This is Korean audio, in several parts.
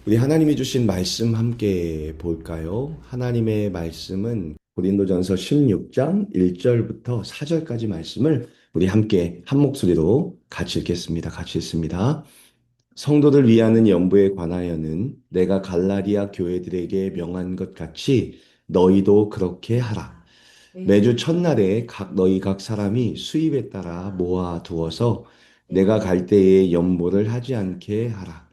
우리 하나님이 주신 말씀 함께 볼까요? 하나님의 말씀은 고린도전서 16장 1절부터 4절까지 말씀을 우리 함께 한 목소리로 같이 읽겠습니다. 같이 읽습니다. 성도들 위하는 연부에 관하여는 내가 갈라디아 교회들에게 명한 것 같이 너희도 그렇게 하라. 매주 첫날에 너희 각 사람이 수입에 따라 모아 두어서 내가 갈 때에 연보를 하지 않게 하라.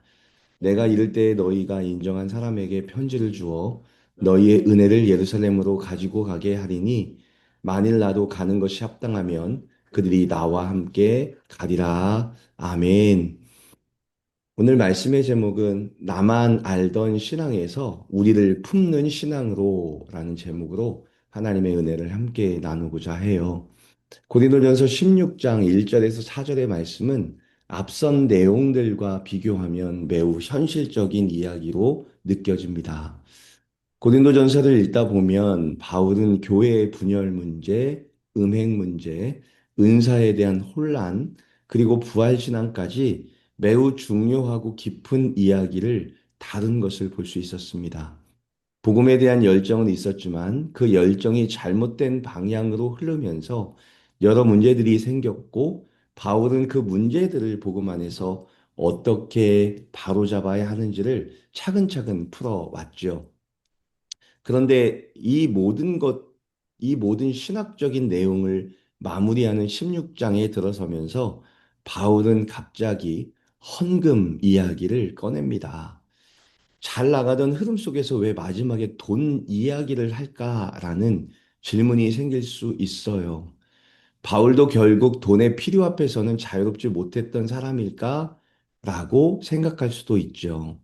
내가 이를 때에 너희가 인정한 사람에게 편지를 주어 너희의 은혜를 예루살렘으로 가지고 가게 하리니 만일 나도 가는 것이 합당하면 그들이 나와 함께 가리라. 아멘. 오늘 말씀의 제목은 나만 알던 신앙에서 우리를 품는 신앙으로라는 제목으로 하나님의 은혜를 함께 나누고자 해요. 고린도전서 16장 1절에서 4절의 말씀은 앞선 내용들과 비교하면 매우 현실적인 이야기로 느껴집니다. 고린도전서를 읽다 보면 바울은 교회의 분열 문제, 음행 문제, 은사에 대한 혼란, 그리고 부활 신앙까지 매우 중요하고 깊은 이야기를 다룬 것을 볼 수 있었습니다. 복음에 대한 열정은 있었지만 그 열정이 잘못된 방향으로 흐르면서 여러 문제들이 생겼고 바울은 그 문제들을 복음 안에서 어떻게 바로잡아야 하는지를 차근차근 풀어왔죠. 그런데 이 모든 신학적인 내용을 마무리하는 16장에 들어서면서 바울은 갑자기 헌금 이야기를 꺼냅니다. 잘 나가던 흐름 속에서 왜 마지막에 돈 이야기를 할까라는 질문이 생길 수 있어요. 바울도 결국 돈의 필요 앞에서는 자유롭지 못했던 사람일까? 라고 생각할 수도 있죠.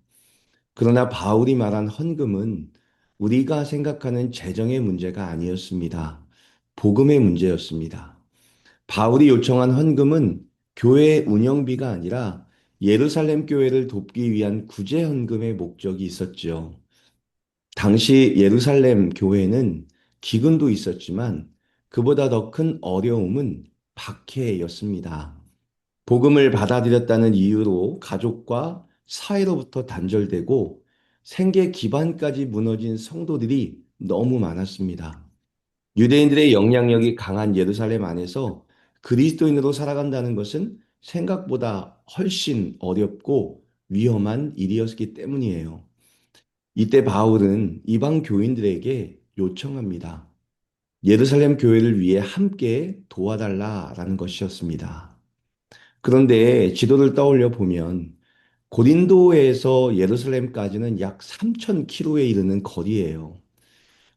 그러나 바울이 말한 헌금은 우리가 생각하는 재정의 문제가 아니었습니다. 복음의 문제였습니다. 바울이 요청한 헌금은 교회 운영비가 아니라 예루살렘 교회를 돕기 위한 구제 헌금의 목적이 있었지요. 당시 예루살렘 교회는 기근도 있었지만 그보다 더 큰 어려움은 박해였습니다. 복음을 받아들였다는 이유로 가족과 사회로부터 단절되고 생계 기반까지 무너진 성도들이 너무 많았습니다. 유대인들의 영향력이 강한 예루살렘 안에서 그리스도인으로 살아간다는 것은 생각보다 훨씬 어렵고 위험한 일이었기 때문이에요. 이때 바울은 이방 교인들에게 요청합니다. 예루살렘 교회를 위해 함께 도와달라라는 것이었습니다. 그런데 지도를 떠올려 보면 고린도에서 예루살렘까지는 약 3,000km에 이르는 거리예요.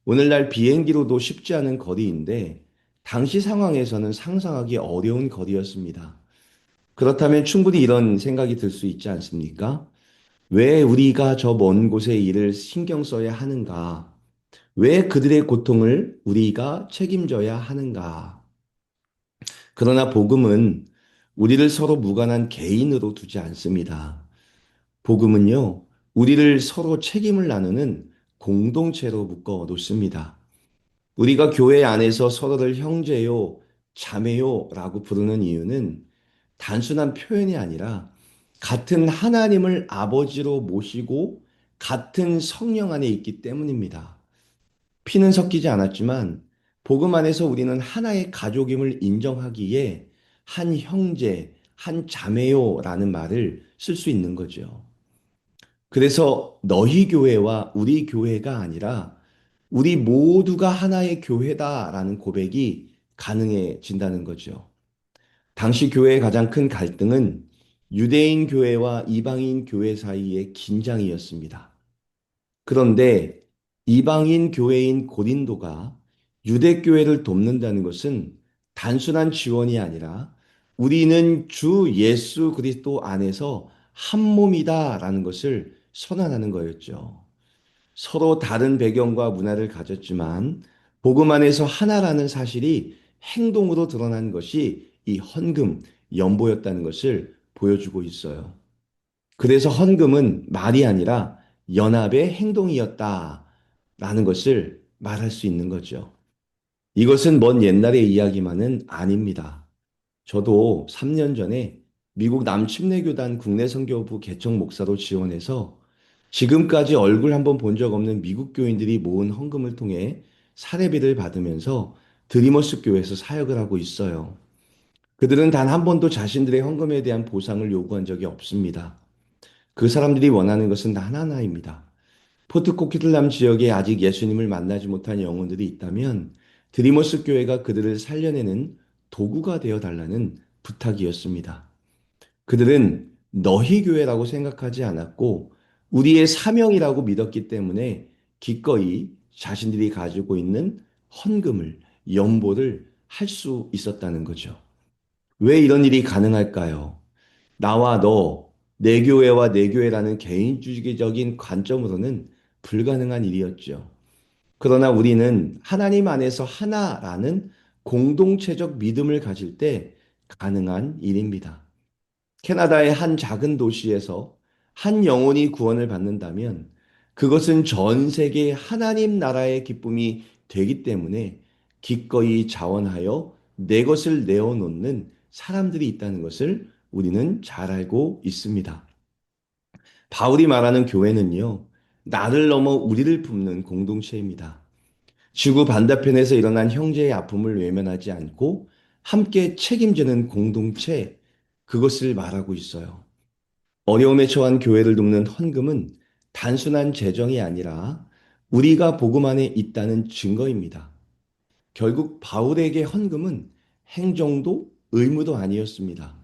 오늘날 비행기로도 쉽지 않은 거리인데 당시 상황에서는 상상하기 어려운 거리였습니다. 그렇다면 충분히 이런 생각이 들 수 있지 않습니까? 왜 우리가 저 먼 곳의 일을 신경 써야 하는가? 왜 그들의 고통을 우리가 책임져야 하는가? 그러나 복음은 우리를 서로 무관한 개인으로 두지 않습니다. 복음은요, 우리를 서로 책임을 나누는 공동체로 묶어 놓습니다. 우리가 교회 안에서 서로를 형제요, 자매요 라고 부르는 이유는 단순한 표현이 아니라 같은 하나님을 아버지로 모시고 같은 성령 안에 있기 때문입니다. 피는 섞이지 않았지만 복음 안에서 우리는 하나의 가족임을 인정하기에 한 형제, 한 자매요라는 말을 쓸 수 있는 거죠. 그래서 너희 교회와 우리 교회가 아니라 우리 모두가 하나의 교회다라는 고백이 가능해진다는 거죠. 당시 교회의 가장 큰 갈등은 유대인 교회와 이방인 교회 사이의 긴장이었습니다. 그런데 이방인 교회인 고린도가 유대 교회를 돕는다는 것은 단순한 지원이 아니라 우리는 주 예수 그리스도 안에서 한 몸이다라는 것을 선언하는 거였죠. 서로 다른 배경과 문화를 가졌지만 복음 안에서 하나라는 사실이 행동으로 드러난 것이 이 헌금, 연보였다는 것을 보여주고 있어요. 그래서 헌금은 말이 아니라 연합의 행동이었다라는 것을 말할 수 있는 거죠. 이것은 먼 옛날의 이야기만은 아닙니다. 저도 3년 전에 미국 남침례교단 국내 선교부 개척 목사로 지원해서 지금까지 얼굴 한번 본 적 없는 미국 교인들이 모은 헌금을 통해 사례비를 받으면서 드리머스 교회에서 사역을 하고 있어요. 그들은 단 한 번도 자신들의 헌금에 대한 보상을 요구한 적이 없습니다. 그 사람들이 원하는 것은 단 하나입니다. 포트코키틀람 지역에 아직 예수님을 만나지 못한 영혼들이 있다면 드리머스 교회가 그들을 살려내는 도구가 되어 달라는 부탁이었습니다. 그들은 너희 교회라고 생각하지 않았고 우리의 사명이라고 믿었기 때문에 기꺼이 자신들이 가지고 있는 헌금을, 연보를 할 수 있었다는 거죠. 왜 이런 일이 가능할까요? 나와 너, 내 교회와 내 교회라는 개인주의적인 관점으로는 불가능한 일이었죠. 그러나 우리는 하나님 안에서 하나라는 공동체적 믿음을 가질 때 가능한 일입니다. 캐나다의 한 작은 도시에서 한 영혼이 구원을 받는다면 그것은 전 세계 하나님 나라의 기쁨이 되기 때문에 기꺼이 자원하여 내 것을 내어놓는 사람들이 있다는 것을 우리는 잘 알고 있습니다. 바울이 말하는 교회는요, 나를 넘어 우리를 품는 공동체입니다. 지구 반대편에서 일어난 형제의 아픔을 외면하지 않고 함께 책임지는 공동체, 그것을 말하고 있어요. 어려움에 처한 교회를 돕는 헌금은 단순한 재정이 아니라 우리가 복음 안에 있다는 증거입니다. 결국 바울에게 헌금은 행정도 의무도 아니었습니다.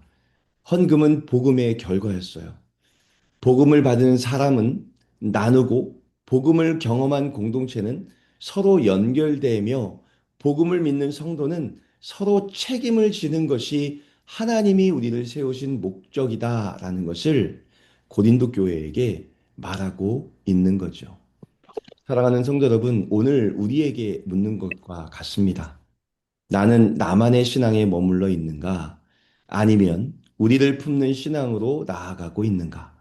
헌금은 복음의 결과였어요. 복음을 받은 사람은 나누고 복음을 경험한 공동체는 서로 연결되며 복음을 믿는 성도는 서로 책임을 지는 것이 하나님이 우리를 세우신 목적이다라는 것을 고린도 교회에게 말하고 있는 거죠. 사랑하는 성도 여러분, 오늘 우리에게 묻는 것과 같습니다. 나는 나만의 신앙에 머물러 있는가? 아니면 우리를 품는 신앙으로 나아가고 있는가?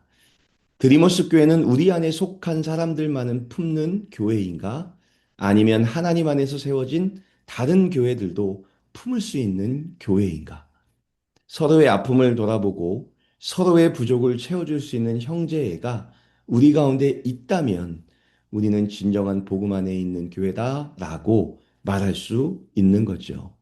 드리머스 교회는 우리 안에 속한 사람들만은 품는 교회인가? 아니면 하나님 안에서 세워진 다른 교회들도 품을 수 있는 교회인가? 서로의 아픔을 돌아보고 서로의 부족을 채워줄 수 있는 형제애가 우리 가운데 있다면 우리는 진정한 복음 안에 있는 교회다라고 말할 수 있는 거죠.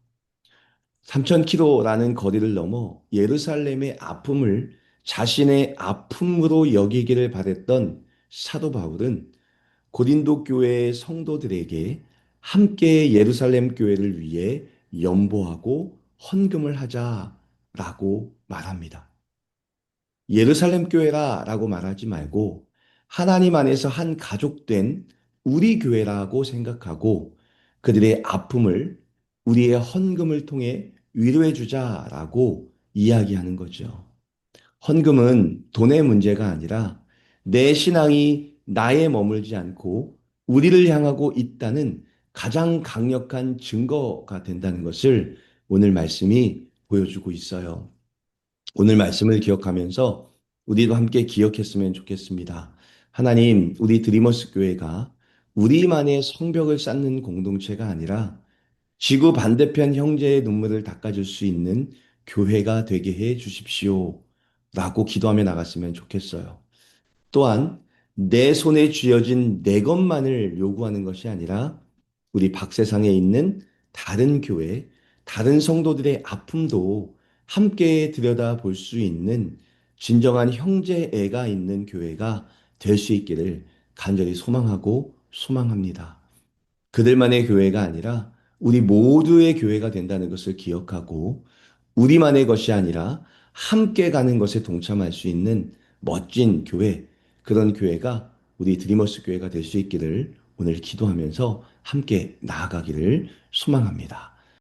3,000km라는 거리를 넘어 예루살렘의 아픔을 자신의 아픔으로 여기기를 바랬던 사도 바울은 고린도 교회의 성도들에게 함께 예루살렘 교회를 위해 연보하고 헌금을 하자라고 말합니다. 예루살렘 교회라라고 말하지 말고 하나님 안에서 한 가족된 우리 교회라고 생각하고 그들의 아픔을 우리의 헌금을 통해 위로해 주자라고 이야기하는 거죠. 헌금은 돈의 문제가 아니라 내 신앙이 나에 머물지 않고 우리를 향하고 있다는 가장 강력한 증거가 된다는 것을 오늘 말씀이 보여주고 있어요. 오늘 말씀을 기억하면서 우리도 함께 기억했으면 좋겠습니다. 하나님, 우리 드리머스 교회가 우리만의 성벽을 쌓는 공동체가 아니라 지구 반대편 형제의 눈물을 닦아줄 수 있는 교회가 되게 해 주십시오. 라고 기도하며 나갔으면 좋겠어요. 또한 내 손에 쥐어진 내 것만을 요구하는 것이 아니라 우리 박세상에 있는 다른 교회, 다른 성도들의 아픔도 함께 들여다 볼 수 있는 진정한 형제애가 있는 교회가 될 수 있기를 간절히 소망하고 소망합니다. 그들만의 교회가 아니라 우리 모두의 교회가 된다는 것을 기억하고 우리만의 것이 아니라 함께 가는 것에 동참할 수 있는 멋진 교회, 그런 교회가 우리 드리머스 교회가 될 수 있기를 오늘 기도하면서 함께 나아가기를 소망합니다.